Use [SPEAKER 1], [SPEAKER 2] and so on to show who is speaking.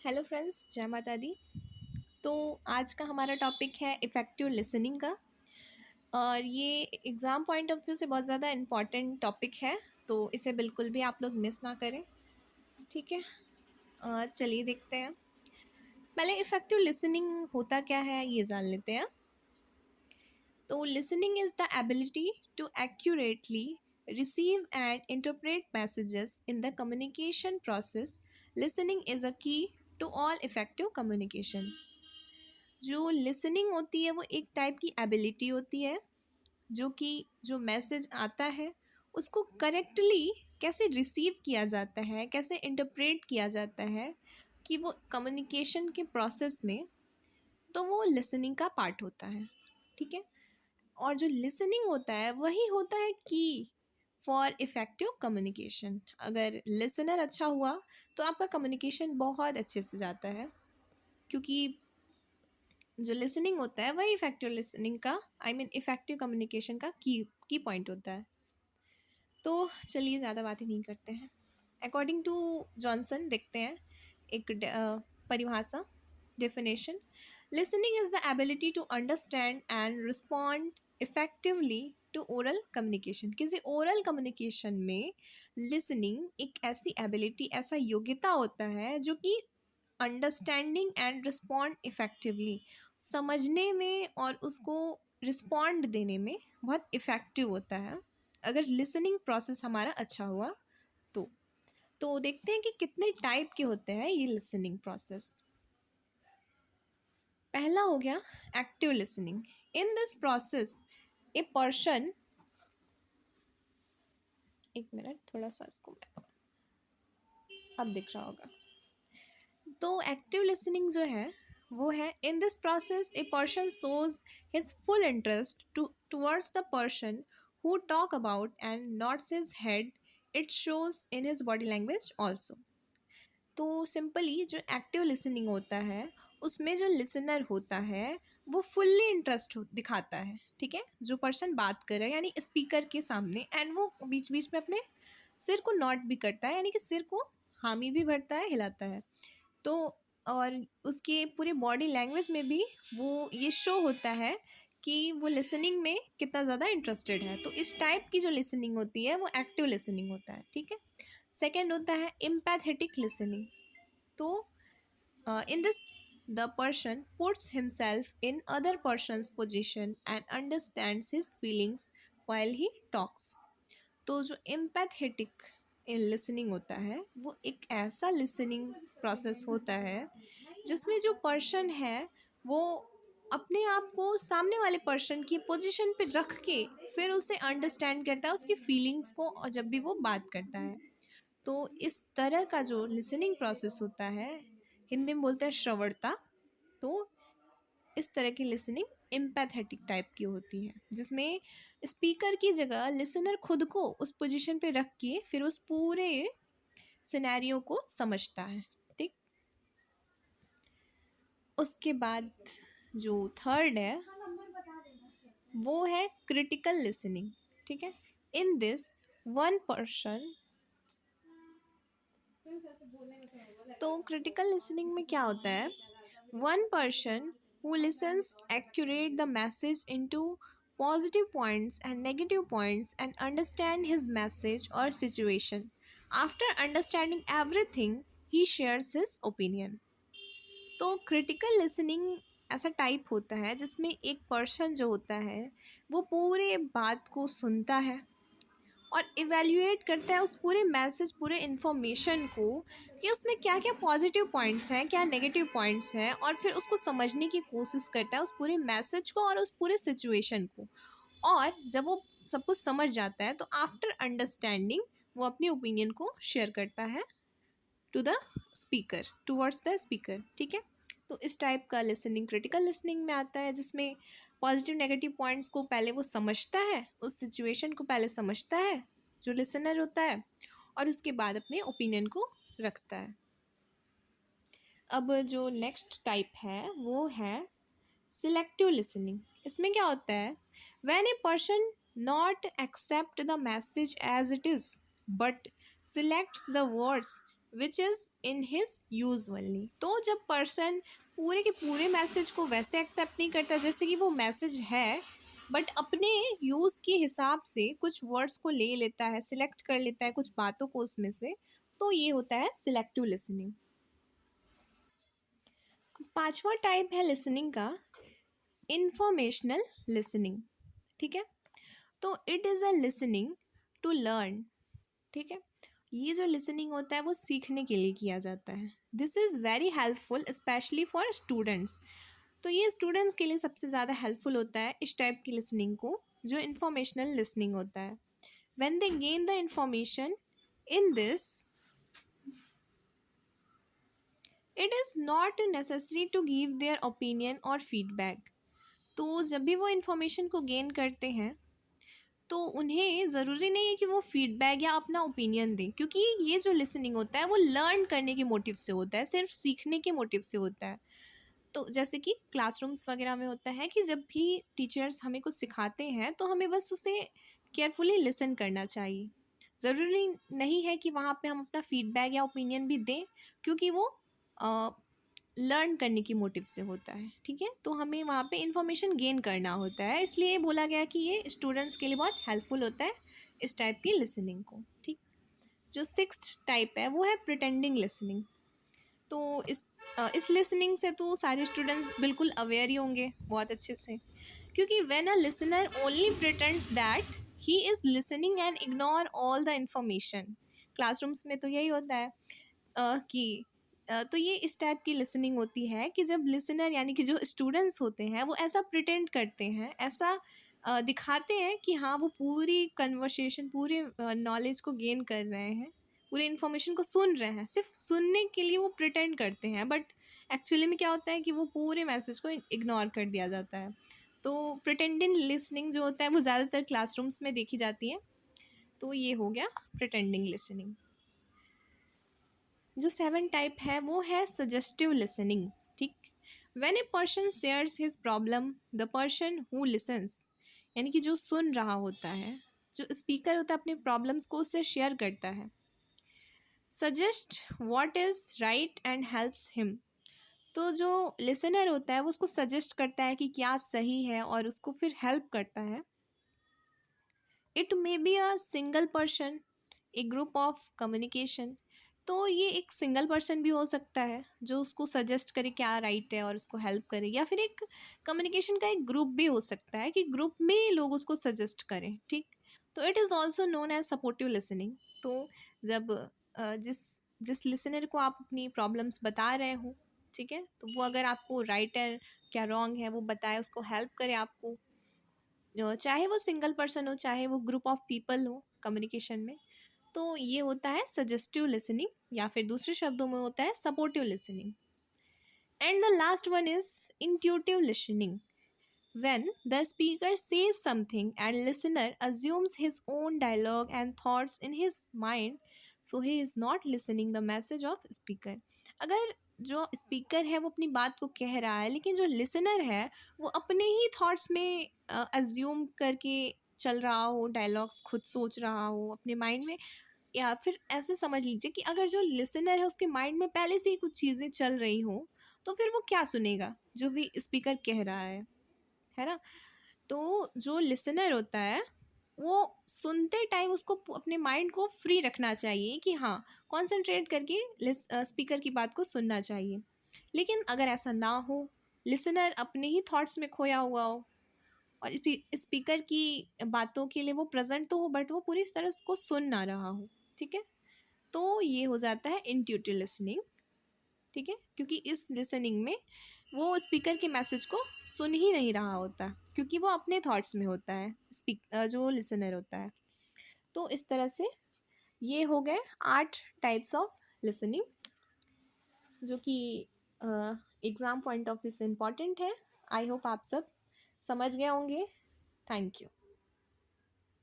[SPEAKER 1] Hello friends, जय माता दी। तो आज का हमारा टॉपिक है इफ़ेक्टिव लिसनिंग का। और ये एग्ज़ाम पॉइंट ऑफ व्यू से बहुत ज़्यादा इम्पॉर्टेंट टॉपिक है, तो इसे बिल्कुल भी आप लोग मिस ना करें। ठीक है। चलिए देखते हैं। पहले इफ़ेक्टिव लिसनिंग होता क्या है ये जान लेते हैं। तो listening is the ability to accurately receive and interpret messages in the communication process. Listening is a key to all effective communication. जो लिसनिंग होती है वो एक टाइप की एबिलिटी होती है, जो कि जो मैसेज आता है उसको करेक्टली कैसे रिसीव किया जाता है, कैसे इंटरप्रेट किया जाता है कि वो कम्युनिकेशन के प्रोसेस में, तो वो लिसनिंग का पार्ट होता है। ठीक है। और जो लिसनिंग होता है वही होता है की फॉर इफ़ेक्टिव कम्युनिकेशन। अगर लिसनर अच्छा हुआ तो आपका कम्युनिकेशन बहुत अच्छे से जाता है, क्योंकि जो लिसनिंग होता है वही इफ़ेक्टिव लिसनिंग का इफ़ेक्टिव कम्युनिकेशन का की पॉइंट होता है। तो चलिए ज़्यादा बातें नहीं करते हैं। अकॉर्डिंग टू जॉनसन देखते हैं एक परिभाषा, definition. Listening is the ability to understand and respond effectively to oral communication. किसी ओरल कम्युनिकेशन में लिसनिंग एक ऐसी एबिलिटी, ऐसा योग्यता होता है जो कि अंडरस्टैंडिंग एंड रिस्पॉन्ड इफ़ेक्टिवली, समझने में और उसको रिस्पॉन्ड देने में बहुत इफ़ेक्टिव होता है अगर लिसनिंग प्रोसेस हमारा अच्छा हुआ तो। तो देखते हैं कि कितने टाइप के होते हैं ये लिसनिंग प्रोसेस। पहला हो गया active listening. In this process a person, एक मिनट थोड़ा सा इसको अब दिख रहा होगा। तो एक्टिव लिसनिंग जो है वो है, in this process a person shows his full interest towards the person who talk about and nods his head, it shows in his body language also. तो सिंपली जो एक्टिव लिसनिंग होता है उसमें जो लिसनर होता है वो फुल्ली इंटरेस्ट दिखाता है। ठीक है। जो पर्सन बात कर रहा है यानी स्पीकर के सामने, एंड वो बीच बीच में अपने सिर को नॉट भी करता है, यानी कि सिर को हामी भी भरता है, हिलाता है। तो और उसके पूरे बॉडी लैंग्वेज में भी वो ये शो होता है कि वो लिसनिंग में कितना ज़्यादा इंटरेस्टेड है। तो इस टाइप की जो लिसनिंग होती है वो एक्टिव लिसनिंग होता है। ठीक है। सेकेंड होता है एम्पैथेटिक लिसनिंग। तो in this the person puts himself in other person's position and understands his feelings while he talks. तो जो एम्पैथेटिक लिसनिंग होता है वो एक ऐसा लिसनिंग प्रोसेस होता है जिसमें जो पर्सन है वो अपने आप को सामने वाले पर्सन की पोजीशन पे रख के फिर उसे अंडरस्टैंड करता है, उसकी फीलिंग्स को, और जब भी वो बात करता है। तो इस तरह का जो लिसनिंग प्रोसेस होता है, हिंदी में बोलते हैं श्रवणता। तो इस तरह की लिसनिंग एम्पैथेटिक टाइप की होती है, जिसमें स्पीकर की जगह लिसनर खुद को उस पोजीशन पे रख के फिर उस पूरे सिनेरियो को समझता है। ठीक। उसके बाद जो थर्ड है वो है क्रिटिकल लिसनिंग। ठीक है। इन दिस वन पर्सन, तो क्रिटिकल लिसनिंग में क्या होता है, one person who listens accurate the message into positive points and negative points and understand his message or situation. After understanding everything, he shares his opinion. तो critical listening ऐसा type होता है जिसमें एक पर्सन जो होता है वो पूरे बात को सुनता है और इवेल्युएट करता है उस पूरे मैसेज, पूरे इन्फॉर्मेशन को, कि उसमें क्या क्या पॉजिटिव पॉइंट्स हैं, क्या नेगेटिव पॉइंट्स हैं, और फिर उसको समझने की कोशिश करता है उस पूरे मैसेज को और उस पूरे सिचुएशन को। और जब वो सब कुछ समझ जाता है तो आफ्टर अंडरस्टैंडिंग वो अपनी ओपिनियन को शेयर करता है to the speaker, towards the speaker. ठीक है। तो इस टाइप का लिसनिंग क्रिटिकल लिसनिंग में आता है, जिसमें पॉजिटिव नेगेटिव पॉइंट्स को पहले वो समझता है, उस सिचुएशन को पहले समझता है जो लिसनर होता है, और उसके बाद अपने ओपिनियन को रखता है। अब जो नेक्स्ट टाइप है वो है सिलेक्टिव लिसनिंग। इसमें क्या होता है, when a person not accept the message as it is but selects the words which is in his use only. तो जब पर्सन पूरे के पूरे मैसेज को वैसे एक्सेप्ट नहीं करता जैसे कि वो मैसेज है, बट अपने यूज़ के हिसाब से कुछ वर्ड्स को ले लेता है, सिलेक्ट कर लेता है कुछ बातों को उसमें से, तो ये होता है सिलेक्टिव लिसनिंग। पांचवा टाइप है लिसनिंग का, इंफॉर्मेशनल लिसनिंग। ठीक है, तो it is a listening to learn. ठीक है, ये जो लिसनिंग होता है वो सीखने के लिए किया जाता है। This is very helpful specially for students. तो ये स्टूडेंट्स के लिए सबसे ज़्यादा हेल्पफुल होता है इस टाइप की लिसनिंग को, जो इंफॉर्मेशनल लिसनिंग होता है। When they gain the information in this, it is not necessary to give their opinion और फीडबैक। तो जब भी वो इंफॉर्मेशन को गेन करते हैं तो उन्हें ज़रूरी नहीं है कि वो फीडबैक या अपना ओपिनियन दें, क्योंकि ये जो लिसनिंग होता है वो लर्न करने के मोटिव से होता है, सिर्फ सीखने के मोटिव से होता है। तो जैसे कि क्लासरूम्स वगैरह में होता है कि जब भी टीचर्स हमें कुछ सिखाते हैं तो हमें बस उसे केयरफुली लिसन करना चाहिए। ज़रूरी नहीं है कि वहाँ पे हम अपना फीडबैक या ओपिनियन भी दें, क्योंकि वो लर्न करने की मोटिव से होता है। ठीक है, तो हमें वहाँ पे इंफॉर्मेशन गेन करना होता है, इसलिए बोला गया कि ये स्टूडेंट्स के लिए बहुत हेल्पफुल होता है इस टाइप की लिसनिंग को। ठीक, जो सिक्स्थ टाइप है वो है प्रिटेंडिंग लिसनिंग। तो इस लिसनिंग से तो सारे स्टूडेंट्स बिल्कुल अवेयर ही होंगे बहुत अच्छे से, क्योंकि when a listener only pretends that he is listening and ignore all the information. Classrooms में तो यही होता है कि तो ये इस टाइप की लिसनिंग होती है कि जब लिसनर यानी कि जो स्टूडेंट्स होते हैं वो ऐसा प्रिटेंड करते हैं, ऐसा दिखाते हैं कि हाँ वो पूरी कन्वर्सेशन, पूरे नॉलेज को गेन कर रहे हैं, पूरी इन्फॉर्मेशन को सुन रहे हैं, सिर्फ सुनने के लिए वो प्रिटेंड करते हैं, बट एक्चुअली में क्या होता है कि वो पूरे मैसेज को इग्नोर कर दिया जाता है। तो प्रिटेंडिंग लिसनिंग जो होता है वो ज़्यादातर क्लासरूम्स में देखी जाती है। तो ये हो गया प्रिटेंडिंग लिसनिंग। जो सेवन टाइप है वो है सजेस्टिव लिसनिंग। ठीक, when a person shares his problem, the person who lessons, यानी कि जो सुन रहा होता है, जो स्पीकर होता है अपने प्रॉब्लम्स को उससे शेयर करता है, suggest what is right and helps him. तो जो लिसनर होता है वो उसको सजेस्ट करता है कि क्या सही है और उसको फिर हेल्प करता है। It may be a single person, A group of communication. तो ये एक सिंगल पर्सन भी हो सकता है जो उसको सजेस्ट करे क्या राइट है और उसको हेल्प करे, या फिर एक कम्युनिकेशन का एक ग्रुप भी हो सकता है कि ग्रुप में लोग उसको सजेस्ट करें। ठीक, तो it is also known as supportive listening. तो जब जिस जिस लिसनर को आप अपनी प्रॉब्लम्स बता रहे हो, ठीक है, तो वो अगर आपको राइट है क्या रॉन्ग है वो बताए, उसको हेल्प करे आपको, चाहे वो सिंगल पर्सन हो चाहे वो ग्रुप ऑफ पीपल हो कम्युनिकेशन में, तो ये होता है सजेस्टिव लिसनिंग, या फिर दूसरे शब्दों में होता है supportive listening. And the last one is intuitive listening, when the speaker says something and listener assumes his own dialogue and thoughts in his mind, so he is not listening the message of speaker। अगर जो speaker है वो अपनी बात को कह रहा है लेकिन जो लिसनर है वो अपने ही थॉट्स में अज्यूम करके चल रहा हो, डायलॉग्स खुद सोच रहा हो अपने माइंड में, या फिर ऐसे समझ लीजिए कि अगर जो लिसनर है उसके माइंड में पहले से ही कुछ चीज़ें चल रही हो, तो फिर वो क्या सुनेगा जो भी स्पीकर कह रहा है ना। तो जो लिसनर होता है वो सुनते टाइम उसको अपने माइंड को फ्री रखना चाहिए कि हाँ कंसंट्रेट करके स्पीकर की बात को सुनना चाहिए। लेकिन अगर ऐसा ना हो, लिसनर अपने ही थॉट्स में खोया हुआ हो और स्पीकर की बातों के लिए वो प्रेजेंट तो हो बट वो पूरी तरह उसको सुन ना रहा हो, ठीक है, तो ये हो जाता है इंट्यूटिव लिसनिंग। ठीक है, क्योंकि इस लिसनिंग में वो स्पीकर के मैसेज को सुन ही नहीं रहा होता, क्योंकि वो अपने थॉट्स में होता है जो लिसनर होता है। तो इस तरह से ये हो गए 8 टाइप्स ऑफ लिसनिंग, जो कि एग्ज़ाम पॉइंट ऑफ व्यू से इम्पॉर्टेंट है। आई होप आप सब समझ गए होंगे। Thank you.